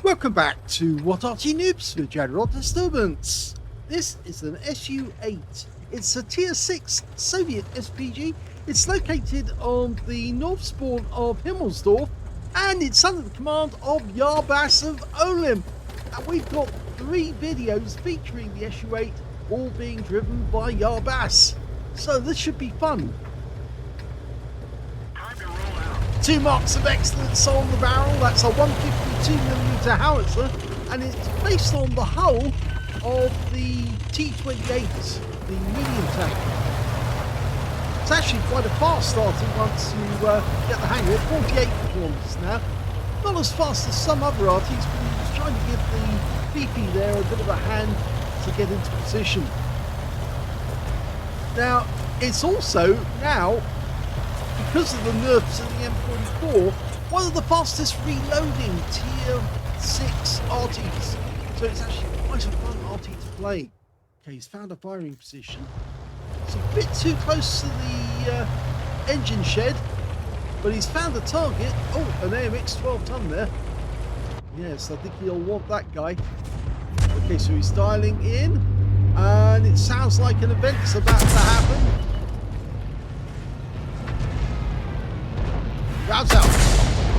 Welcome back to What Arty Noobs for General Disturbance. This is an SU-8. It's a Tier 6 Soviet SPG. It's located on the north spawn of Himmelsdorf, and it's under the command of Yarbas of OLIMP. And we've got 3 videos featuring the SU-8, all being driven by Yarbas. So this should be fun. 2 marks of excellence on the barrel. That's a 152mm howitzer, and it's based on the hull of the T-28, the medium tank. It's actually quite a fast starter once you get the hang of it. 48 kilometers now. Not as fast as some other Artys, but he was trying to give the BP there a bit of a hand to get into position. Now, it's also now, because of the nerfs in the M44, one of the fastest reloading Tier 6 Artys. So it's actually quite a fun Arty to play. Okay, he's found a firing position. It's a bit too close to the engine shed, but he's found a target. Oh, an AMX 12-ton there. Yes, I think he'll want that guy. Okay, so he's dialing in, and it sounds like an event's about to happen. Rounds out.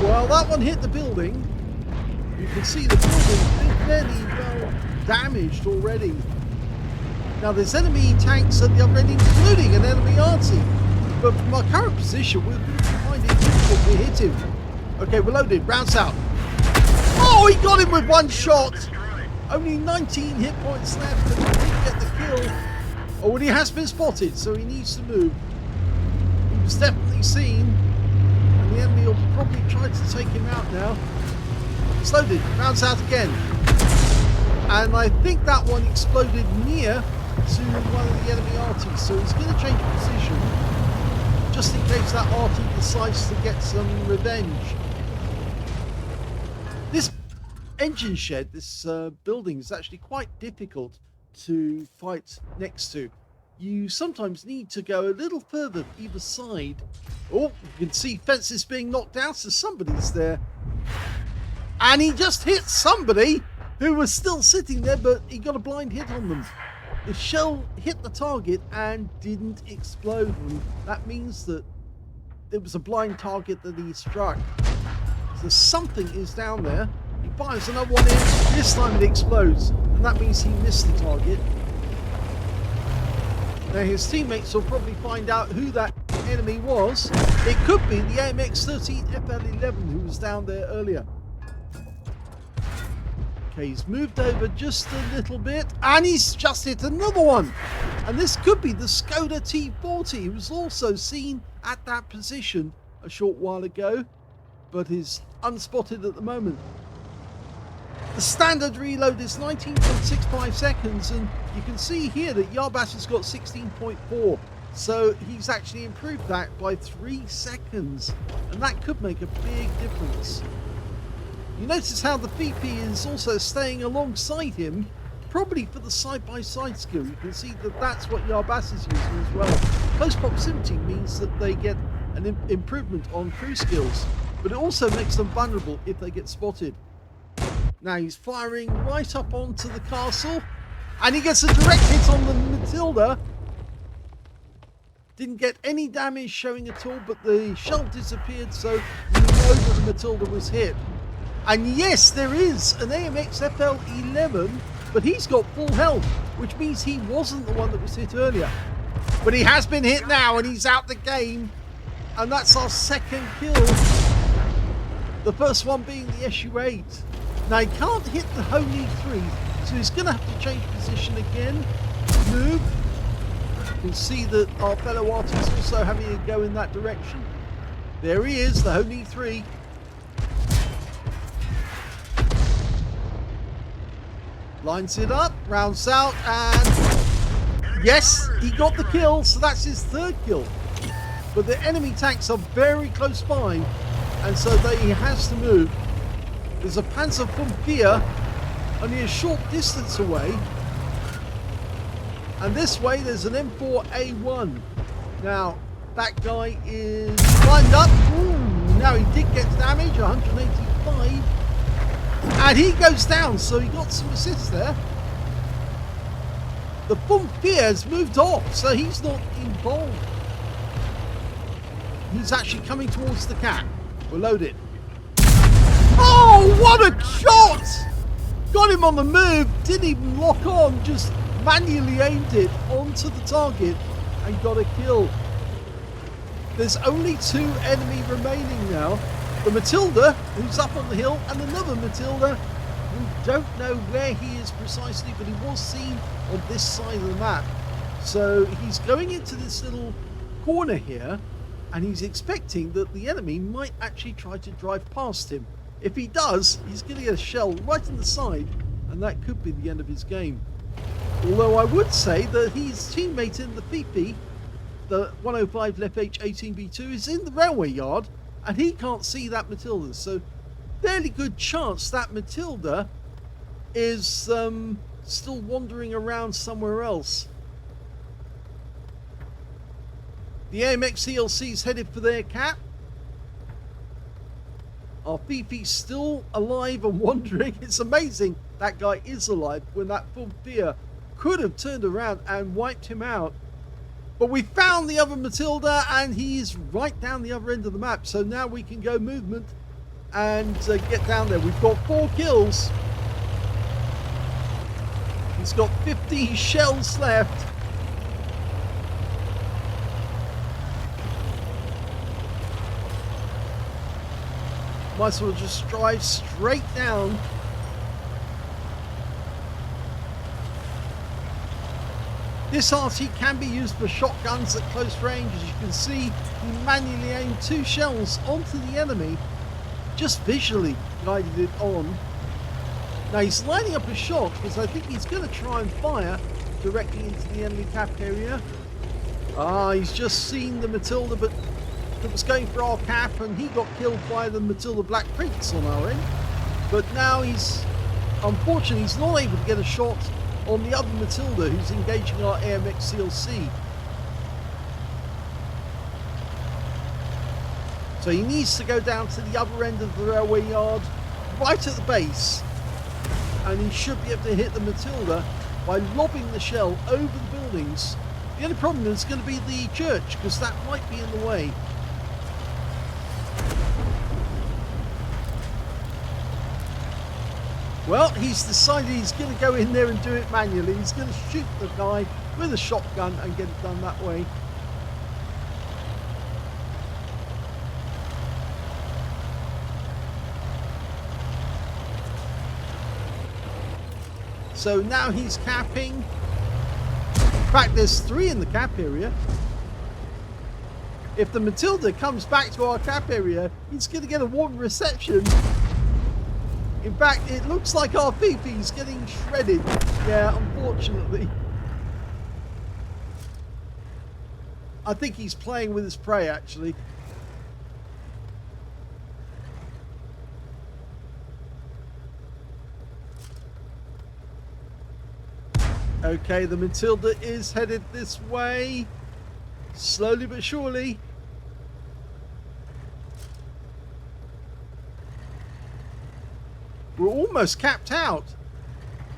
Well, that one hit the building. You can see the building fairly well damaged already. Now there's enemy tanks at the other end, including an enemy Arty. But from our current position, we're going to find it difficult to hit him. Okay, we're loaded. Rounds out. Oh, he got him with one shot. Only 19 hit points left, but he didn't get the kill. Oh, and he has been spotted, so he needs to move. He was definitely seen. The enemy will probably try to take him out now. It's loaded, rounds out again. And I think that one exploded near to one of the enemy Artys, so he's going to change position just in case that Arty decides to get some revenge. This engine shed, this building, is actually quite difficult to fight next to. You sometimes need to go a little further either side. Oh, you can see fences being knocked down, so somebody's there. And he just hit somebody who was still sitting there, but he got a blind hit on them. The shell hit the target and didn't explode. And that means that it was a blind target that he struck. So something is down there. He fires another one in. This time it explodes. And that means he missed the target. Now his teammates will probably find out who that enemy was. It could be the AMX-13 FL11 who was down there earlier. Okay, he's moved over just a little bit, and he's just hit another one. And this could be the Skoda T40, who was also seen at that position a short while ago, but is unspotted at the moment. The standard reload is 19.65 seconds, and you can see here that Yarbas has got 16.4, so he's actually improved that by 3 seconds, and that could make a big difference. You notice how the VP is also staying alongside him, probably for the side-by-side skill. You can see that that's what Yarbas is using as well. Close proximity means that they get an improvement on crew skills, but it also makes them vulnerable if they get spotted. Now he's firing right up onto the castle, and he gets a direct hit on the Matilda. Didn't get any damage showing at all, but the shell disappeared, so you know that the Matilda was hit. And yes, there is an AMX FL11, but he's got full health, which means he wasn't the one that was hit earlier. But he has been hit now, and he's out the game, and that's our second kill. The first one being the SU-8. Now he can't hit the Holy 3, so he's going to have to change position again. Move. You can see that our fellow Arty is also having a go in that direction. There he is, the Holy 3. Lines it up, rounds out, and yes, he got the kill, so that's his 3rd kill. But the enemy tanks are very close by, and so he has to move. There's a Panzer von Vier only a short distance away, and this way there's an M4A1. Now that guy is lined up. Ooh, now he did get damage, 185. And he goes down, so he got some assists there. The Bumpy has moved off, so he's not involved. He's actually coming towards the cat. We're loaded. Oh, what a shot! Got him on the move, didn't even lock on, just manually aimed it onto the target and got a kill. There's only 2 enemy remaining now. The Matilda, who's up on the hill, and another Matilda, who don't know where he is precisely, but he was seen on this side of the map. So he's going into this little corner here, and he's expecting that the enemy might actually try to drive past him. If he does, he's going to get a shell right in the side, and that could be the end of his game. Although I would say that his teammate in the PP, the 105 Left H 18B2, is in the railway yard, and he can't see that Matilda. So fairly good chance that Matilda is still wandering around somewhere else. The AMX CLC is headed for their cap. Our Fifi's still alive and wandering. It's amazing that guy is alive when that Bumpy could have turned around and wiped him out. But we found the other Matilda, and he's right down the other end of the map. So now we can go movement and get down there. We've got 4 kills. He's got 50 shells left. Might as well just drive straight down. This Arty can be used for shotguns at close range. As you can see, he manually aimed 2 shells onto the enemy, just visually guided it on. Now he's lining up a shot because I think he's going to try and fire directly into the enemy cap area. He's just seen the Matilda, but that was going for our cap, and he got killed by the Matilda Black Prince on our end. But now unfortunately, he's not able to get a shot on the other Matilda who's engaging our AMX CLC. So he needs to go down to the other end of the railway yard, right at the base, and he should be able to hit the Matilda by lobbing the shell over the buildings. The only problem is going to be the church, because that might be in the way. Well, he's decided he's going to go in there and do it manually. He's going to shoot the guy with a shotgun and get it done that way. So now he's capping. In fact, there's 3 in the cap area. If the Matilda comes back to our cap area, he's going to get a warm reception. In fact, it looks like our Fifi's getting shredded. Yeah, unfortunately. I think he's playing with his prey, actually. Okay, the Matilda is headed this way. Slowly but surely. We're almost capped out.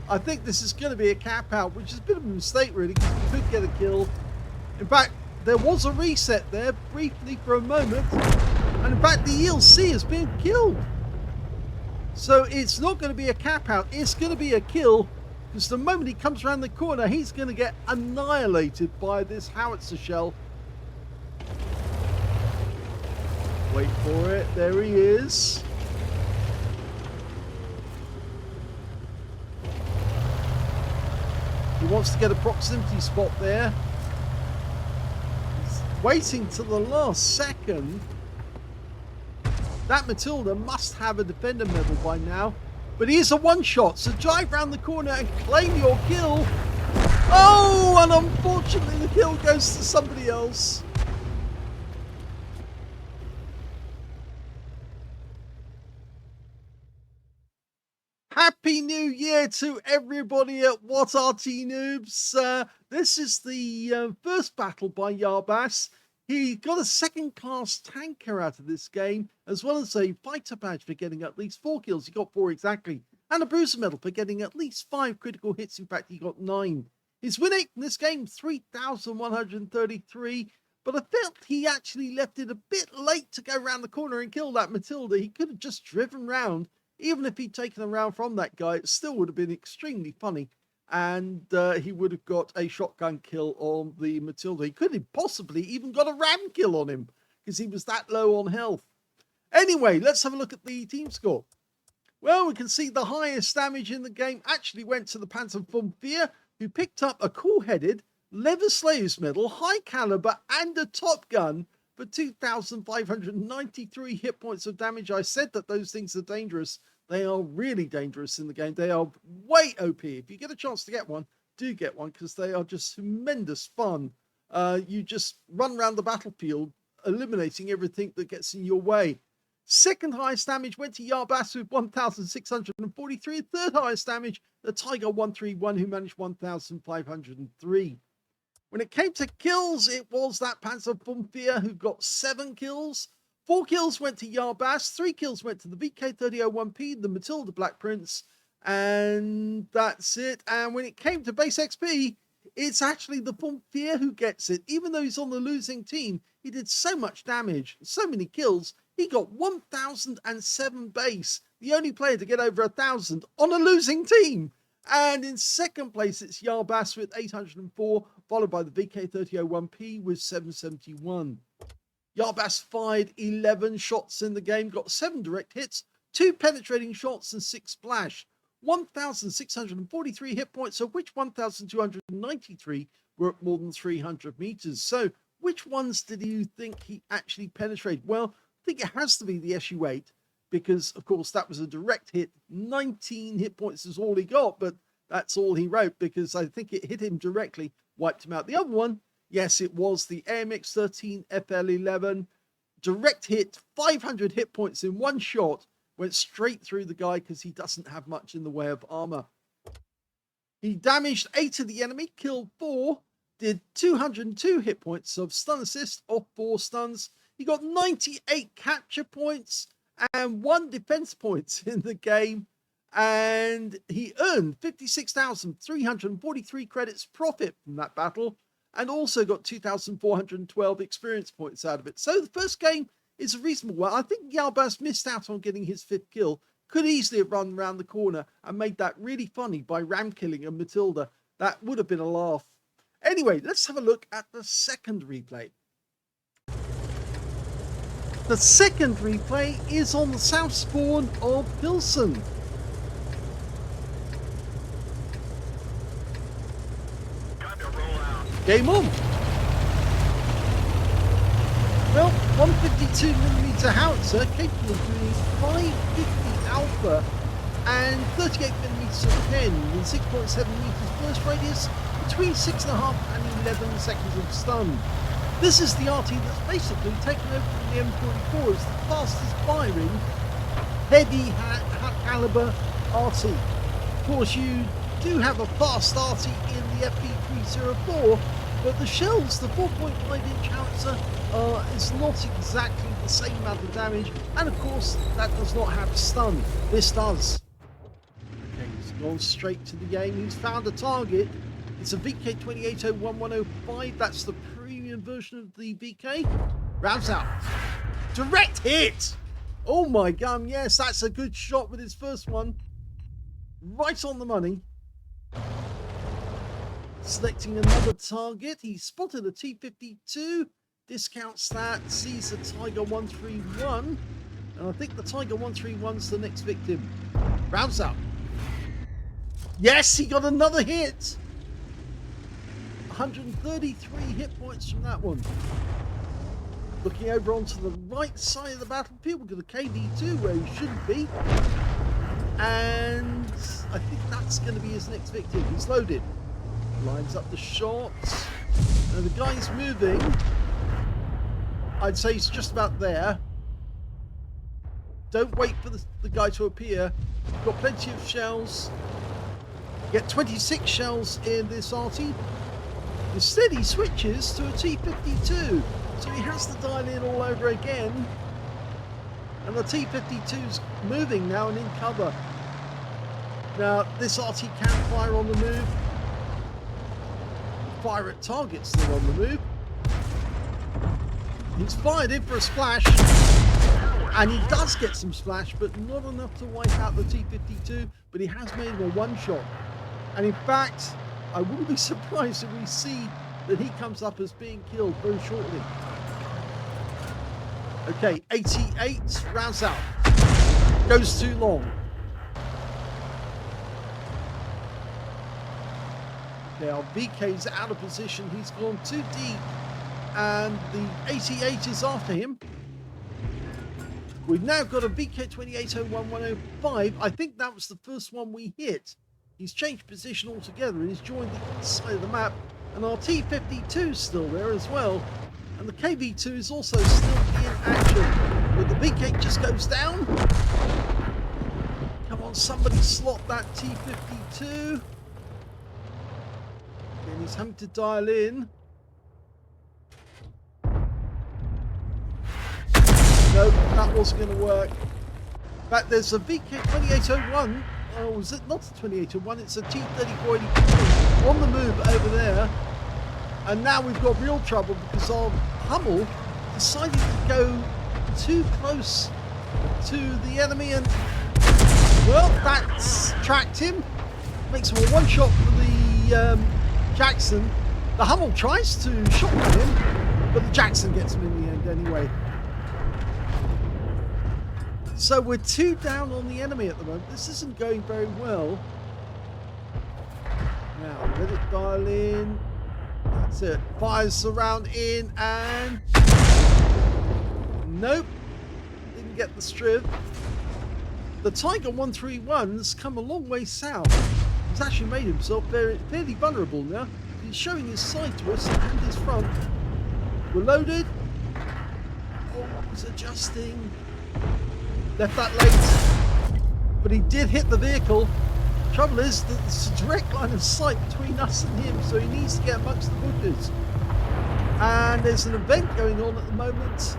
I think this is going to be a cap out, which is a bit of a mistake, really, because we could get a kill. In fact, there was a reset there briefly for a moment. And in fact, the ELC has been killed. So it's not going to be a cap out. It's going to be a kill, because the moment he comes around the corner, he's going to get annihilated by this howitzer shell. Wait for it. There he is. He wants to get a proximity spot there. He's waiting till the last second. That Matilda must have a defender medal by now. But he is a one-shot, so drive round the corner and claim your kill. Oh, and unfortunately the kill goes to somebody else. Happy New Year to everybody at Arty Noobs. This is the first battle by Yarbas He got a second-class tanker out of this game, as well as a fighter badge for getting at least 4 kills. He got 4 exactly. And a bruiser medal for getting at least 5 critical hits. In fact, he got 9. His win rate in this game, 3,133. But I felt he actually left it a bit late to go around the corner and kill that Matilda. He could have just driven round. Even if he'd taken a round from that guy, it still would have been extremely funny. And he would have got a shotgun kill on the Matilda. He could have possibly even got a ram kill on him because he was that low on health. Anyway, let's have a look at the team score. Well, we can see the highest damage in the game actually went to the Panzer von Vier, who picked up a cool-headed Leather Slaves medal, high caliber, and a top gun for 2,593 hit points of damage. I said that those things are dangerous. They are really dangerous in the game. They are way OP. If you get a chance to get one, do get one, because they are just tremendous fun. You just run around the battlefield, eliminating everything that gets in your way. Second highest damage went to Yarbas with 1,643. Third highest damage, the Tiger 131, who managed 1,503. When it came to kills, it was that Panzer von Vier who got 7 kills. 4 kills went to Yarbas, 3 kills went to the VK3001P, the Matilda Black Prince, and that's it. And when it came to base XP, it's actually the von Vier who gets it. Even though he's on the losing team, he did so much damage, so many kills, he got 1,007 base. The only player to get over 1,000 on a losing team. And in second place, it's Yarbas with 804, followed by the VK3001P with 771. Yarbas fired 11 shots in the game, got 7 direct hits, 2 penetrating shots, and 6 splash. 1,643 hit points, of which 1,293 were at more than 300 meters. So, which ones did you think he actually penetrated? Well, I think it has to be the SU-8, because, of course, that was a direct hit. 19 hit points is all he got, but that's all he wrote, because I think it hit him directly, wiped him out. The other one, yes, it was the AMX-13 FL-11. Direct hit, 500 hit points in one shot. Went straight through the guy because he doesn't have much in the way of armor. He damaged 8 of the enemy, killed 4, did 202 hit points of stun assist off 4 stuns. He got 98 capture points and 1 defense points in the game. And he earned 56,343 credits profit from that battle, and also got 2,412 experience points out of it. So the first game is a reasonable one. I think Yarbas missed out on getting his 5th kill. Could easily have run around the corner and made that really funny by ram killing a Matilda. That would have been a laugh. Anyway, let's have a look at the second replay. The second replay is on the south spawn of Pilsen. Game on. Well, 152mm howitzer capable of doing 550 alpha and 38mm of pen with 6.7 meters burst radius between 6.5 and 11 seconds of stun. This is the Arty that's basically taken over from the M44 as the fastest firing heavy caliber Arty. Of course, you do have a fast Arty in the FP304, but the shells, the 4.5-inch howitzer, is not exactly the same amount of damage, and of course that does not have stun. This does. Okay, he's gone straight to the aim. He's found a target. It's a VK2801-105. That's the premium version of the VK. Rounds out. Direct hit! Oh my god, yes, that's a good shot with his first one. Right on the money. Selecting another target, he spotted a T-52, discounts that, sees a Tiger 131, and I think the Tiger 131's the next victim. Rounds up. Yes, he got another hit. 133 hit points from that one. Looking over onto the right side of the battlefield, we've got a KD2 where he shouldn't be. And I think that's going to be his next victim. He's loaded. Lines up the shots. Now the guy's moving. I'd say he's just about there. Don't wait for the guy to appear. You've got plenty of shells. You get 26 shells in this Arty. Instead, he switches to a T-52, so he has to dial in all over again. And the T-52's moving now and in cover. Now, this Arty can fire on the move. Fire at targets that are on the move. He's fired in for a splash. And he does get some splash, but not enough to wipe out the T-52. But he has made him a one-shot. And in fact, I wouldn't be surprised if we see that he comes up as being killed very shortly. Okay, 88, rounds out. Goes too long. Okay, our VK's out of position. He's gone too deep. And the 88 is after him. We've now got a VK2801-105. I think that was the first one we hit. He's changed position altogether and he's joined the inside of the map. And our T-52 is still there as well. And the KV-2 is also still in action. But the VK just goes down. Come on, somebody slot that T-52. And he's having to dial in. Nope, that wasn't going to work. In fact, there's a VK2801. Oh, is it not a 2801? It's a T-3484 on the move over there. And now we've got real trouble because our Hummel decided to go too close to the enemy and, well, that's tracked him. Makes him a one-shot for the Jackson. The Hummel tries to shotgun him, but the Jackson gets him in the end anyway. So we're 2 down on the enemy at the moment. This isn't going very well. Now, let it dial in. That's it. Fires surround in and... Nope. Didn't get the strip. The Tiger 131's come a long way south. He's actually made himself fairly vulnerable now. He's showing his side to us and his front. We're loaded. Oh, he's adjusting. Left that late. But he did hit the vehicle. Trouble is that there's a direct line of sight between us and him, so he needs to get amongst the bushes. And there's an event going on at the moment.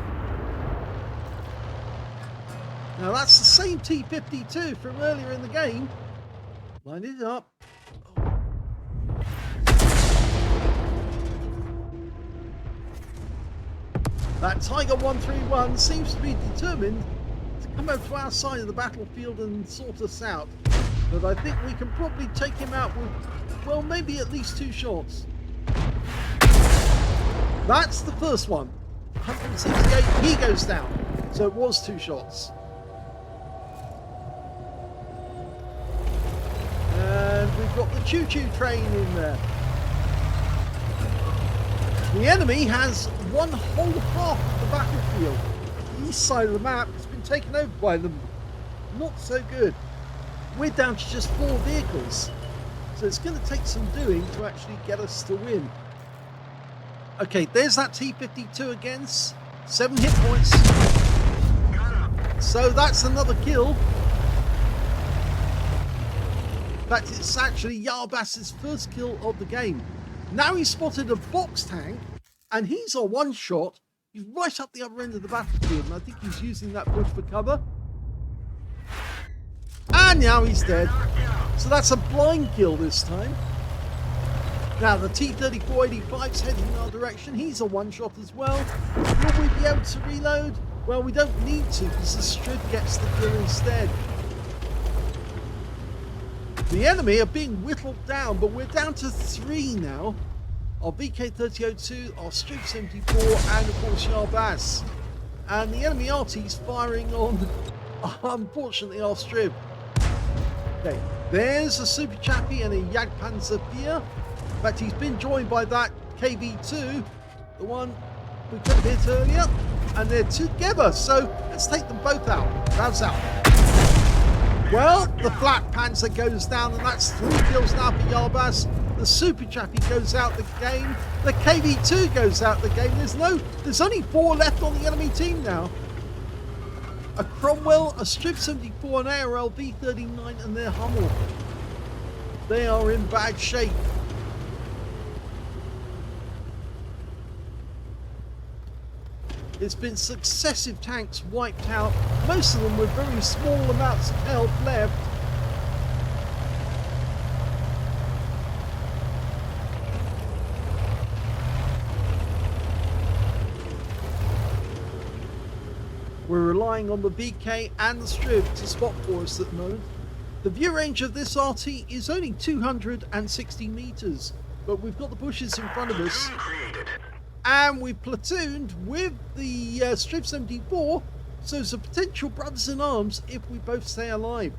Now that's the same T-52 from earlier in the game. Line it up. Oh. That Tiger 131 seems to be determined to come over to our side of the battlefield and sort us out. But I think we can probably take him out with, well, maybe at least 2 shots. That's the first one. 168, he goes down. So it was 2 shots. And we've got the choo-choo train in there. The enemy has one whole half of the battlefield. The east side of the map has been taken over by them. Not so good. We're down to just 4 vehicles. So it's going to take some doing to actually get us to win. Okay, there's that T-52 again. 7 hit points. So that's another kill. In fact, it's actually Yarbas's first kill of the game. Now he's spotted a box tank, and he's a one-shot. He's right up the other end of the battlefield, and I think he's using that bush for cover. And now he's dead. So that's a blind kill this time. Now the T-3485's heading in our direction. He's a one-shot as well. Will we be able to reload? Well, we don't need to because the Strib gets the kill instead. The enemy are being whittled down, but we're down to 3 now. Our VK3002, our Strib 74, and of course Yarbas. And the enemy Arty's firing on, unfortunately, our Strib. Okay, there's a Super Chappie and a Jagdpanzer Bier. In fact, he's been joined by that KV-2, the one we could have hit earlier, and they're together. So let's take them both out. Rounds out. Well, the Flat Panzer goes down, and that's 3 kills now for Yarbas. The Super Chappie goes out the game. The KV-2 goes out the game. There's only 4 left on the enemy team now. A Cromwell, a Strib 74, an ARL V39, and their Hummel. They are in bad shape. It's been successive tanks wiped out, most of them with very small amounts of health left. We're relying on the VK and the strip to spot for us at the moment. The view range of this Arty is only 260 meters, but we've got the bushes in front of us. And we've platooned with the Strip 74, so there's a potential brothers in arms if we both stay alive.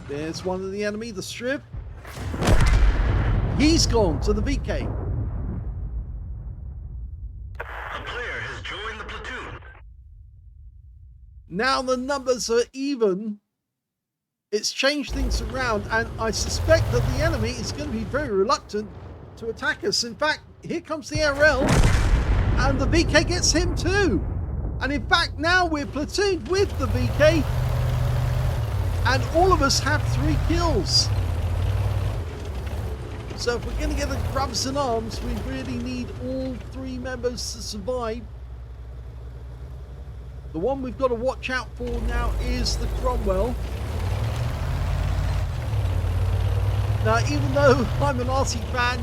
There's one of the enemy, the Strip. He's gone to the VK. A player has joined the platoon. Now the numbers are even. It's changed things around, and I suspect that the enemy is going to be very reluctant to attack us. In fact, here comes the RL, and the VK gets him too. And in fact, now we're platooned with the VK, and all of us have 3 kills. So if we're going to get the brothers in arms, we really need all 3 members to survive. The one we've got to watch out for now is the Cromwell. Now, even though I'm an Arty fan,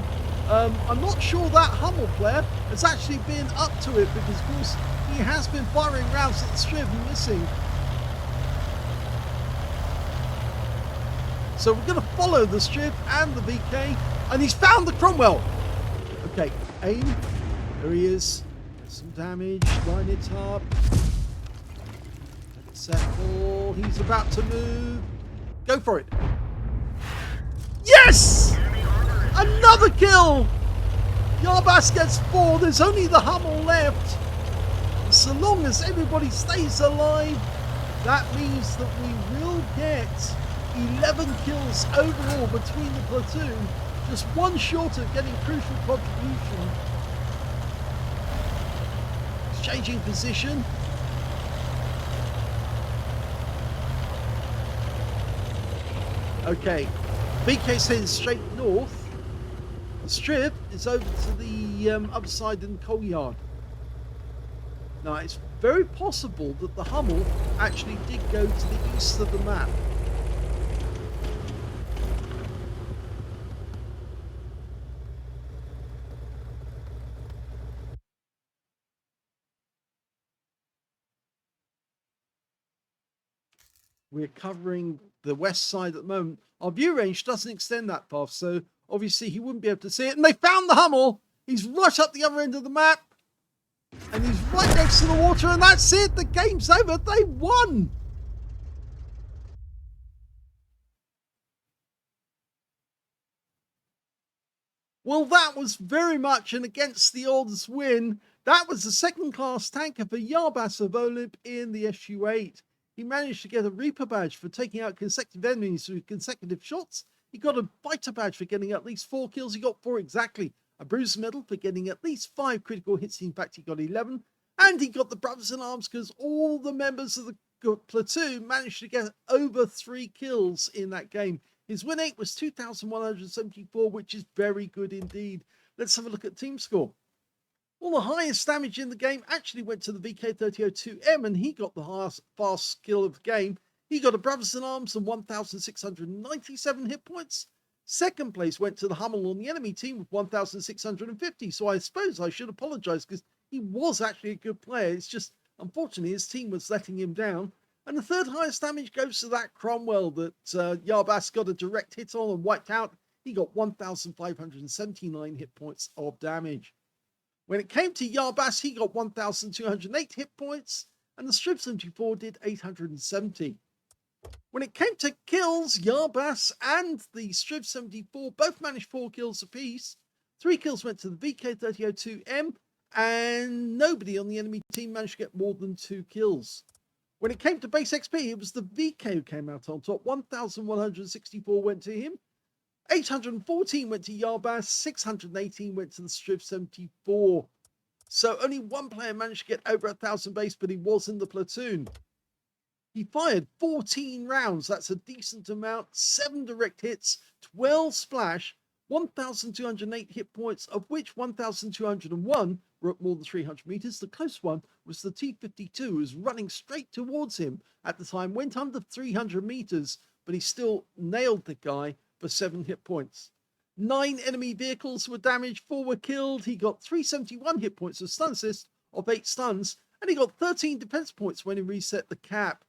I'm not sure that Hummel player has actually been up to it, because of course he has been firing rounds at the strip and missing. So we're going to follow the strip and the VK, and he's found the Cromwell. Okay, aim. There he is. There's some damage. Line it up. Let it settle. He's about to move. Go for it. Yes! Another kill! Yarbas gets 4. There's only the Hummel left. So long as everybody stays alive, that means that we will get 11 kills overall between the platoon. Just one short of getting crucial contribution. Changing position. Okay. VK's heading straight north. The strip is over to the other side in the coal yard. Now, it's very possible that the Hummel actually did go to the east of the map. We're covering the west side at the moment. Our view range doesn't extend that far, so obviously he wouldn't be able to see it. And they found the Hummel. He's right up the other end of the map. And he's right next to the water, and that's it. The game's over. They won. Well, that was very much an against the odds win. That was the second-class tanker for Yarbas of OLIMP in the SU-8. He managed to get a Reaper badge for taking out consecutive enemies with consecutive shots. He got a Fighter badge for getting at least 4 kills. He got 4 exactly. A Bruiser medal for getting at least 5 critical hits. In fact, he got 11. And he got the Brothers in Arms because all the members of the platoon managed to get over 3 kills in that game. His win rate was 2,174, which is very good indeed. Let's have a look at team score. Well, the highest damage in the game actually went to the VK3002M, and he got the highest fast kill of the game. He got a Brothers in Arms and 1,697 hit points. Second place went to the Hummel on the enemy team with 1,650. So I suppose I should apologise, because he was actually a good player. It's just, unfortunately, his team was letting him down. And the third highest damage goes to that Cromwell that Yarbas got a direct hit on and wiped out. He got 1,579 hit points of damage. When it came to Yarbas, he got 1,208 hit points, and the Strip 74 did 870. When it came to kills, Yarbas and the Strip 74 both managed 4 kills apiece. 3 kills went to the VK3002M, and nobody on the enemy team managed to get more than 2 kills. When it came to base XP, it was the VK who came out on top. 1,164 went to him. 814 went to Yarbas, 618 went to the Strip 74. So only one player managed to get over 1,000 base, but he was in the platoon. He fired 14 rounds. That's a decent amount. 7 direct hits, 12 splash, 1,208 hit points, of which 1,201 were at more than 300 meters. The close one was the T-52, who was running straight towards him at the time, went under 300 meters, but he still nailed the guy for 7 hit points. 9 enemy vehicles were damaged, 4 were killed. He got 371 hit points of stun assist of 8 stuns, and he got 13 defense points when he reset the cap.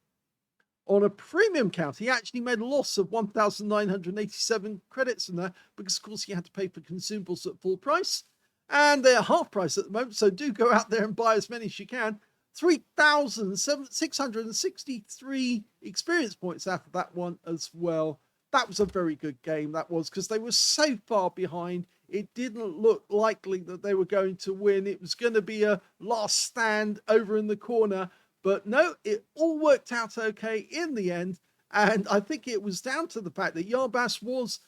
On a premium count, he actually made a loss of 1,987 credits in that, because of course he had to pay for consumables at full price, and they're half price at the moment, so do go out there and buy as many as you can. 3,663 experience points out of that one as well. That was a very good game, that was, because they were so far behind. It didn't look likely that they were going to win. It was going to be a last stand over in the corner. But no, it all worked out okay in the end. And I think it was down to the fact that Yarbas was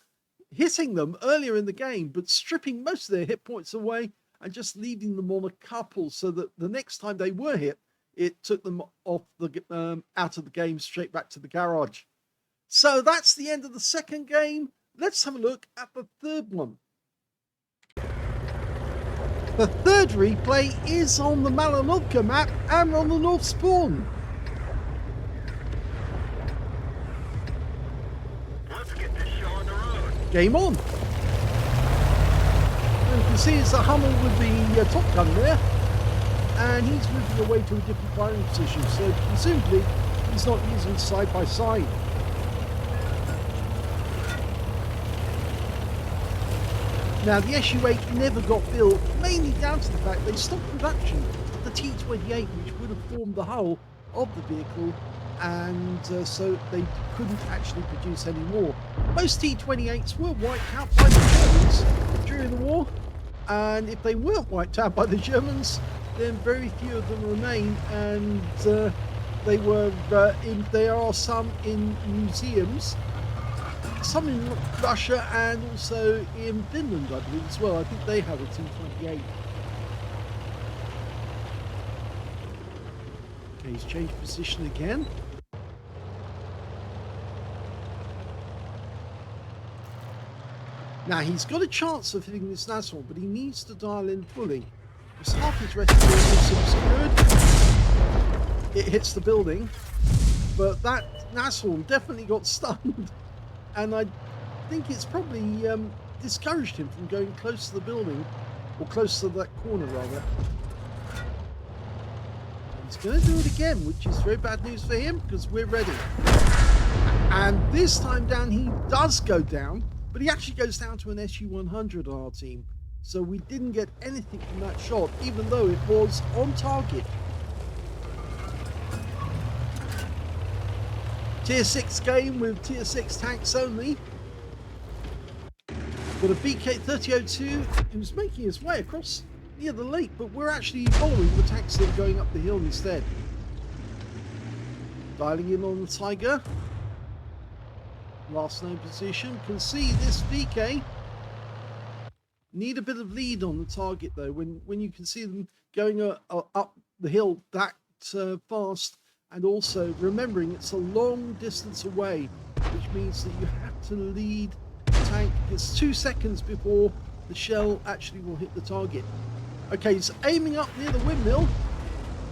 hitting them earlier in the game, but stripping most of their hit points away and just leaving them on a couple, so that the next time they were hit, it took them off the out of the game straight back to the garage. So that's the end of the second game. Let's have a look at the third one. The third replay is on the Malinovka map and on the North Spawn. Let's get this show on the road. Game on. And you can see it's a Hummel with the top gun there, and he's moving away to a different firing position, so presumably he's not using side by side. Now, the SU-8 never got built, mainly down to the fact they stopped production of the T-28, which would have formed the hull of the vehicle, and so they couldn't actually produce any more. Most T-28s were wiped out by the Germans during the war, and if they weren't wiped out by the Germans, then very few of them remain, and there are some in museums, some in Russia, and also in Finland, I believe, as well. I think they have a T-28. Okay, he's changed position again. Now, he's got a chance of hitting this Nashorn, but he needs to dial in fully. Because half his rescue is obscured. It hits the building, but that Nashorn definitely got stunned. And I think it's probably discouraged him from going close to the building, or close to that corner rather. He's going to do it again, which is very bad news for him, because we're ready. And this time down he does go down, but he actually goes down to an SU-100 on our team. So we didn't get anything from that shot, even though it was on target. Tier 6 game with Tier 6 tanks only. Got a BK-3002 who's making his way across near the lake, but we're actually following the tanks that are going up the hill instead. Dialing in on the Tiger. Last known position. Can see this VK. Need a bit of lead on the target though, when you can see them going up the hill that fast. And also remembering it's a long distance away, which means that you have to lead the tank. It's 2 seconds before the shell actually will hit the target. Okay, he's aiming up near the windmill.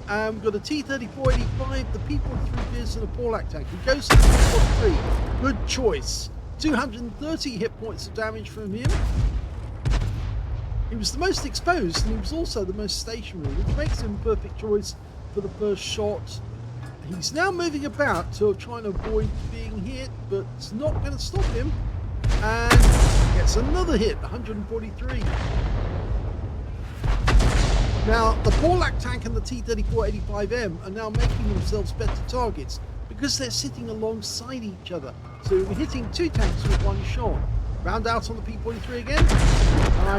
We've got a T-34-85, the P-43 Pilsen and a Porlak tank. He goes to the P-43. Good choice. 230 hit points of damage from him. He was the most exposed, and he was also the most stationary, which makes him a perfect choice for the first shot. He's now moving about to try and avoid being hit, but it's not going to stop him. And gets another hit, 143. Now, the Porlak tank and the T-34-85M are now making themselves better targets because they're sitting alongside each other. So we're hitting 2 tanks with 1 shot. Round out on the P-43 again.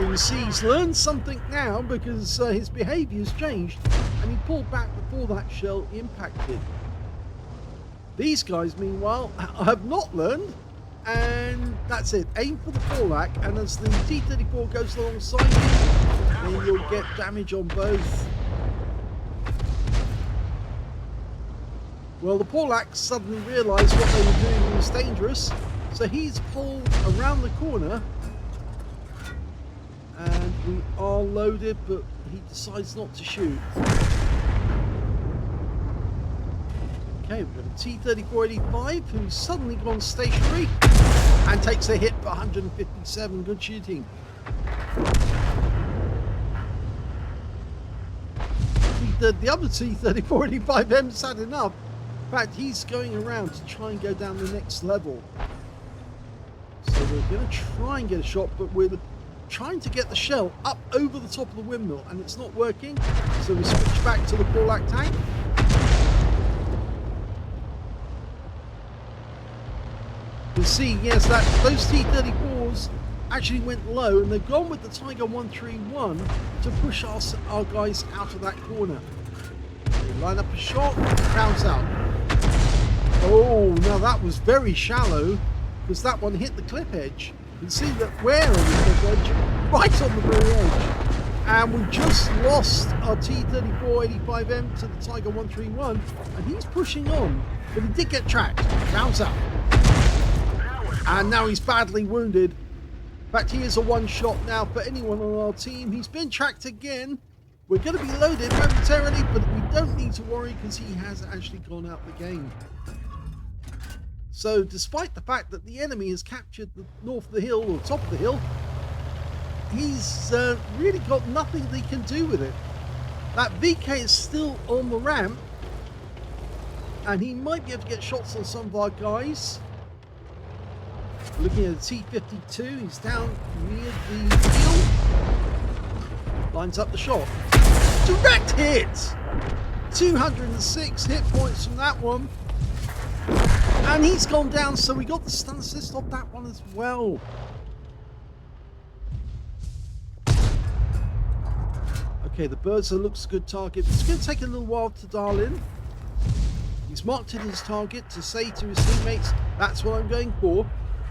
You can see he's learned something now, because his behaviour has changed, and he pulled back before that shell impacted. These guys, meanwhile, have not learned, and that's it. Aim for the Porlak, and as the T-34 goes alongside you, then you'll get damage on both. Well, the Porlak suddenly realised what they were doing was dangerous, so he's pulled around the corner We are loaded, but he decides not to shoot. Okay, we've got a T-3485 who's suddenly gone stationary and takes a hit for 157. Good shooting. The other T-3485M's had enough. In fact, he's going around to try and go down the next level. So we're going to try and get a shot, but we're trying to get the shell up over the top of the windmill, and it's not working. So we switch back to the Polak tank. You see, yes, that those T-34s actually went low, and they've gone with the Tiger 131 to push our guys out of that corner. They line up a shot, bounce out. Oh, now that was very shallow, because that one hit the cliff edge. You can see that we're on the cliff edge, right on the very edge. And we just lost our T-3485M to the Tiger 131, and he's pushing on, but he did get tracked. Bounce out. And now he's badly wounded. In fact, he is a one-shot now for anyone on our team. He's been tracked again. We're going to be loaded momentarily, but we don't need to worry because he has actually gone out the game. So despite the fact that the enemy has captured the north of the hill, or top of the hill, he's really got nothing they can do with it. That VK is still on the ramp, and he might be able to get shots on some of our guys. Looking at the T-52, he's down near the field. Lines up the shot. Direct hit! 206 hit points from that one. And he's gone down, so we got the stun assist off that one as well. Okay, the Birzer looks a good target. It's going to take a little while to dial in. He's marked it as target to say to his teammates, that's what I'm going for.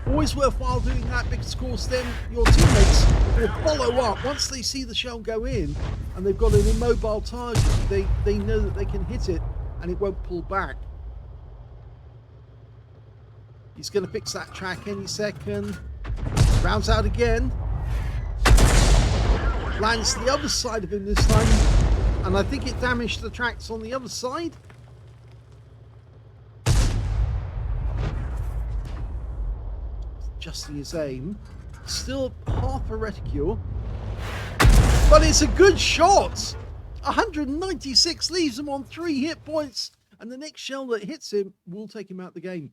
Always worthwhile doing that because, of course, then your teammates will follow up. Once they see the shell go in and they've got an immobile target, they know that they can hit it and it won't pull back. He's going to fix that track any second. Rounds out again. Lands the other side of him this time. And I think it damaged the tracks on the other side. Adjusting his aim. Still half a reticule. But it's a good shot! 196 leaves him on 3 hit points. And the next shell that hits him will take him out the game.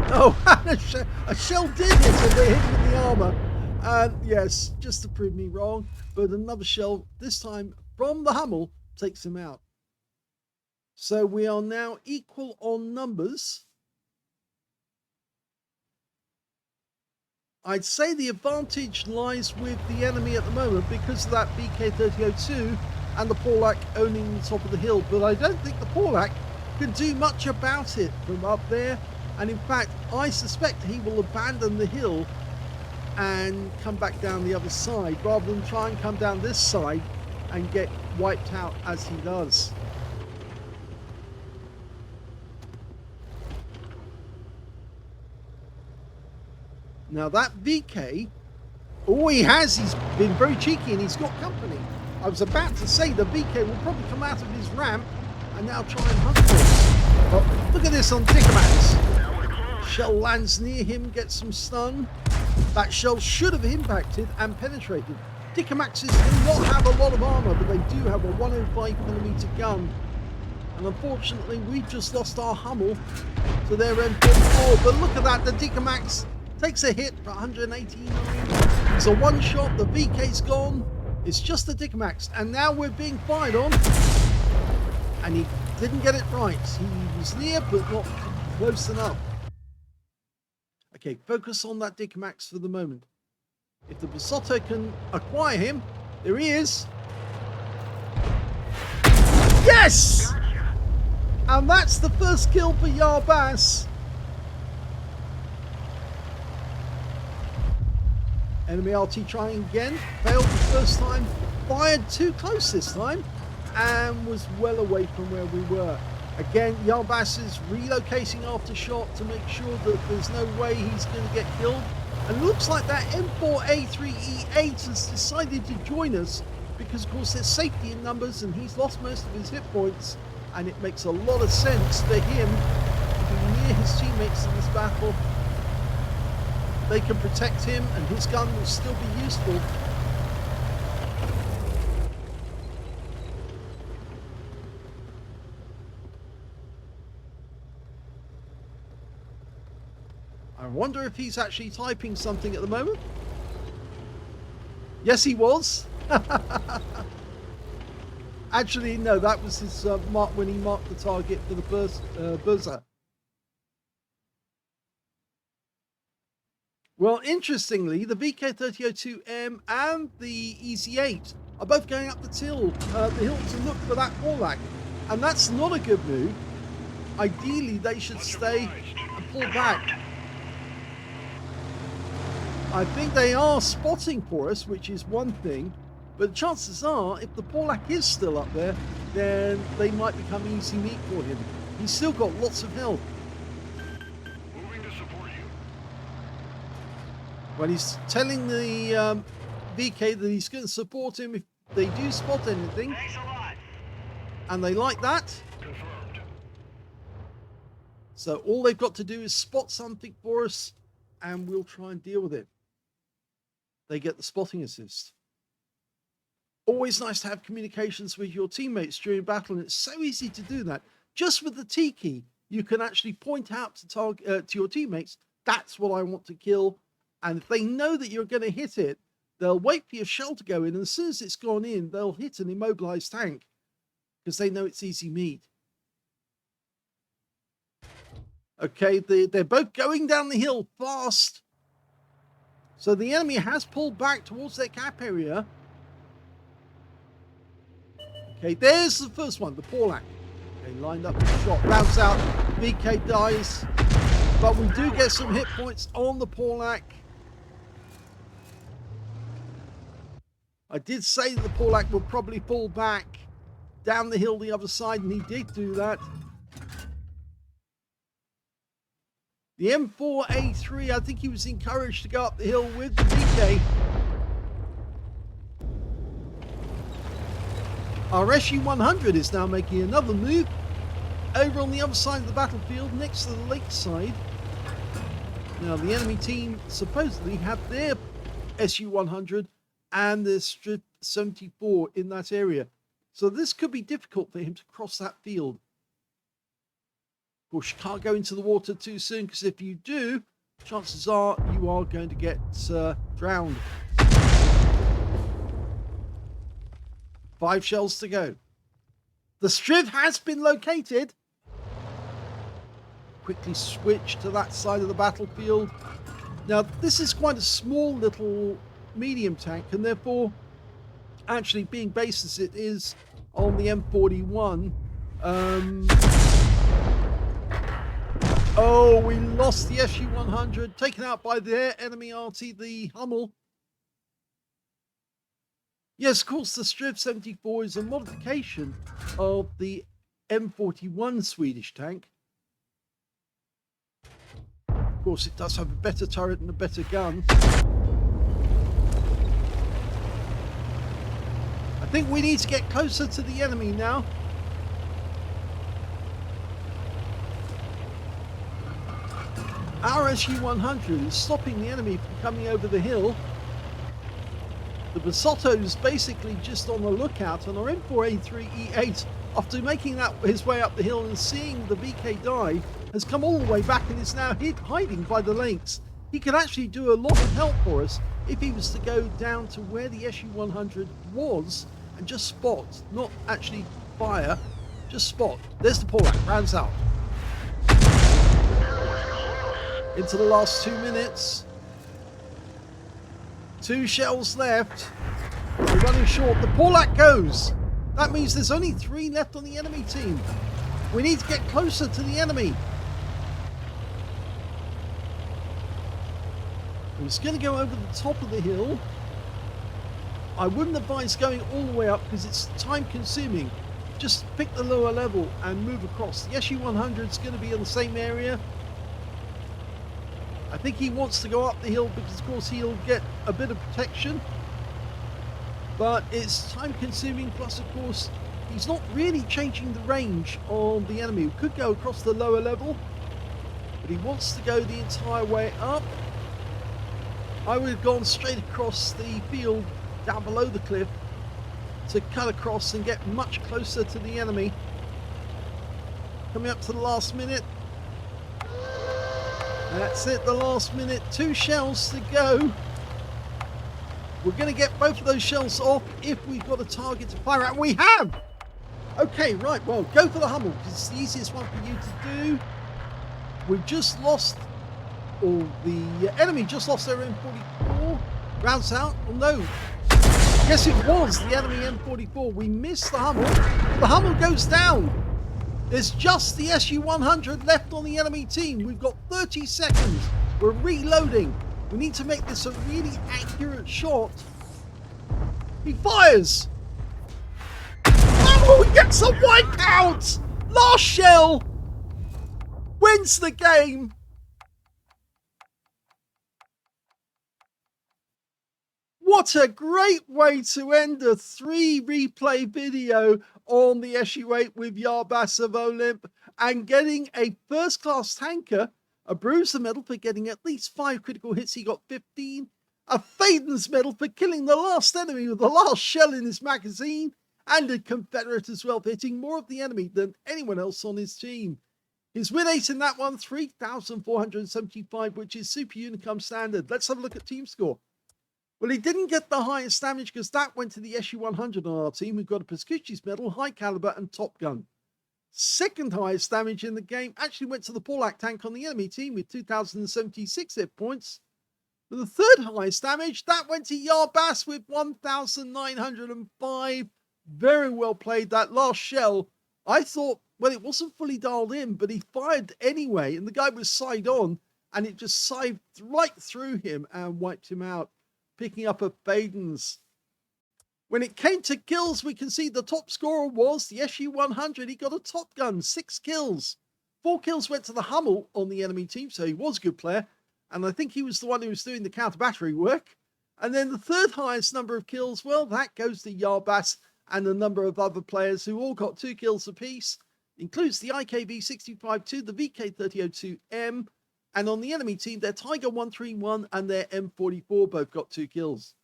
Oh, a shell did hit him, but hit him in the armour. And yes, just to prove me wrong, but another shell, this time from the Hummel, takes him out. So we are now equal on numbers. I'd say the advantage lies with the enemy at the moment because of that BK-3002 and the Polak owning the top of the hill, but I don't think the Polak can do much about it from up there. And in fact, I suspect he will abandon the hill and come back down the other side rather than try and come down this side and get wiped out as he does. Now that VK, all he has, he's been very cheeky and he's got company. I was about to say the VK will probably come out of his ramp and now try and hunt for us. But look at this on Dickermax. Shell lands near him, gets some stun. That shell should have impacted and penetrated. Dickermaxes do not have a lot of armor, but they do have a 105mm gun. And unfortunately, we've just lost our Hummel to their M44. But look at that, the Dickermax takes a hit for 189. It's a one shot, the VK's gone. It's just the Dickermax. And now we're being fired on. And he didn't get it right. He was near, but not close enough. Okay, focus on that Dickermax for the moment. If the Basotto can acquire him, there he is. Yes! And that's the first kill for Yarbas. Enemy RT trying again, failed the first time, fired too close this time, and was well away from where we were. Again, Yarbas is relocating after shot to make sure that there's no way he's going to get killed. And it looks like that M4A3E8 has decided to join us because, of course, there's safety in numbers and he's lost most of his hit points. And it makes a lot of sense for him to be near his teammates in this battle. They can protect him and his gun will still be useful. I wonder if he's actually typing something at the moment. Yes, he was. Actually, no, that was his mark when he marked the target for the buzzer. Well, interestingly, the VK3002M and the EZ8 are both going up the hill to look for that Polak. And that's not a good move. Ideally, they should stay and pull back. I think they are spotting for us, which is one thing. But chances are, if the Polak is still up there, then they might become easy meat for him. He's still got lots of health. Moving to support you. Well, he's telling the VK that he's going to support him if they do spot anything. Thanks a lot. And they like that. Confirmed. So all they've got to do is spot something for us, and we'll try and deal with it. They get the spotting assist. Always nice to have communications with your teammates during battle, and it's so easy to do that. Just with the T key, you can actually point out to your teammates, that's what I want to kill. And if they know that you're going to hit it, they'll wait for your shell to go in, and as soon as it's gone in, they'll hit an immobilized tank because they know it's easy meat. Okay, they're both going down the hill fast. So the enemy has pulled back towards their cap area. Okay, there's the first one, the Polak. Okay, lined up the shot, rounds out, VK dies. But we do get some hit points on the Polak. I did say that the Polak would probably fall back down the hill the other side, and he did do that. The M4A3, I think he was encouraged to go up the hill with the VK. Our SU-100 is now making another move over on the other side of the battlefield next to the lakeside. Now the enemy team supposedly have their SU-100 and their Strip 74 in that area. So this could be difficult for him to cross that field. Of course, you can't go into the water too soon, because if you do, chances are you are going to get drowned. 5 shells to go. The Striv has been located. Quickly switch to that side of the battlefield. Now, this is quite a small little medium tank, and therefore, actually being based as it is on the M41, oh, we lost the SU-100, taken out by their enemy Arty, the Hummel. Yes, of course, the Striv 74 is a modification of the M41 Swedish tank. Of course, it does have a better turret and a better gun. I think we need to get closer to the enemy now. Our SU-100 is stopping the enemy from coming over the hill. The Basotto is basically just on the lookout, and our M4A3E8, after making his way up the hill and seeing the VK die, has come all the way back and is now hiding by the lakes. He could actually do a lot of help for us if he was to go down to where the SU-100 was and just spot, not actually fire, just spot. There's the Polak, rounds out. Into the last 2 minutes. 2 shells left. We're running short. The Polak goes. That means there's only 3 left on the enemy team. We need to get closer to the enemy. I'm just going to go over the top of the hill. I wouldn't advise going all the way up because it's time consuming. Just pick the lower level and move across. The SU-100 is going to be in the same area. I think he wants to go up the hill because, of course, he'll get a bit of protection. But it's time consuming, plus, of course, he's not really changing the range on the enemy. He could go across the lower level, but he wants to go the entire way up. I would have gone straight across the field down below the cliff to cut across and get much closer to the enemy. Coming up to the last minute. That's it, the last minute. 2 shells to go. We're going to get both of those shells off if we've got a target to fire at. And we have! Okay, right, well, go for the Hummel, because it's the easiest one for you to do. We've just lost, or the enemy just lost their M44. Rounds out. Oh, no. Yes, it was the enemy M44. We missed the Hummel. The Hummel goes down. There's just the SU-100 left on the enemy team. We've got 30 seconds. We're reloading. We need to make this a really accurate shot. He fires. Oh, he gets a wipeout. Last shell wins the game. What a great way to end a 3 replay video on the SU-8 with Yarbas of OLIMP, and getting a first class tanker, a Bruiser medal for getting at least 5 critical hits. He got 15. A Faden's medal for killing the last enemy with the last shell in his magazine, and a Confederate as well for hitting more of the enemy than anyone else on his team. His win rate in that one, 3,475, which is Super Unicum standard. Let's have a look at team score. Well, he didn't get the highest damage because that went to the SU-100 on our team. We've got a Pescucci's medal, high caliber, and Top Gun. Second highest damage in the game actually went to the Paulak tank on the enemy team with 2,076 hit points. For the third highest damage, that went to Yarbas with 1,905. Very well played. That last shell, I thought, well, it wasn't fully dialed in, but he fired anyway, and the guy was side on, and it just sived right through him and wiped him out, picking up a Faden's. When it came to kills, we can see the top scorer was the SU-100. He got a Top Gun, 6 kills. 4 kills went to the Hummel on the enemy team, so he was a good player. And I think he was the one who was doing the counter-battery work. And then the third highest number of kills, well, that goes to Yarbas and a number of other players who all got 2 kills apiece. Includes the IKV-65-2, the VK-3002M, and on the enemy team, their Tiger 131 and their M44 both got 2 kills.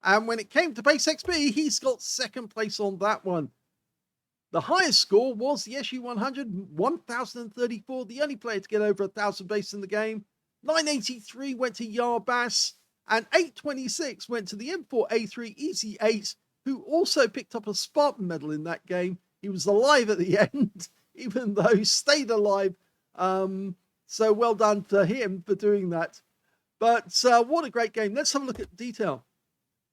And when it came to base XP, he's got second place on that one. The highest score was the SU-100, 1,034, the only player to get over 1,000 base in the game. 983 went to Yarbas, and 826 went to the M4A3 Easy 8, who also picked up a Spartan medal in that game. He was alive at the end, even though he stayed alive. So well done to him for doing that. But what a great game. Let's have a look at detail.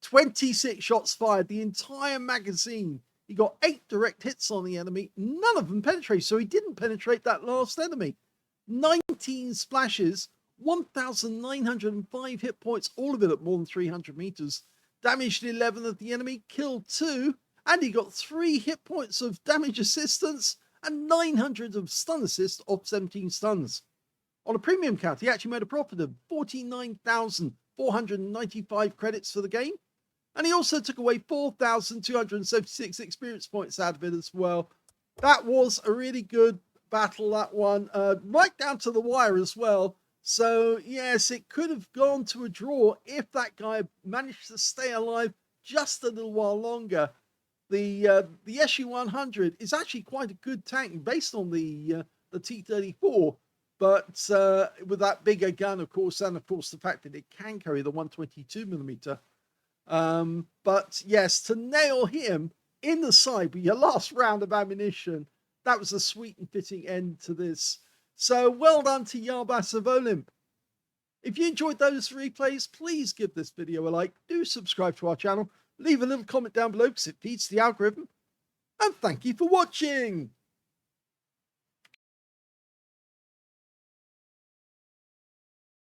26 shots fired, the entire magazine. He got 8 direct hits on the enemy. None of them penetrated, so he didn't penetrate that last enemy. 19 splashes, 1,905 hit points, all of it at more than 300 meters. Damaged 11 of the enemy, killed 2, and he got 3 hit points of damage assistance and 900 of stun assist off 17 stuns. On a premium count, he actually made a profit of 49,495 credits for the game. And he also took away 4,276 experience points out of it as well. That was a really good battle, that one. Right down to the wire as well. So, yes, it could have gone to a draw if that guy managed to stay alive just a little while longer. The SU-100 is actually quite a good tank based on the T-34. But with that bigger gun, of course, and of course the fact that it can carry the 122mm. But yes, to nail him in the side with your last round of ammunition, that was a sweet and fitting end to this. So well done to Yarbas of OLIMP. If you enjoyed those replays, please give this video a like, do subscribe to our channel, leave a little comment down below because it feeds the algorithm, and thank you for watching.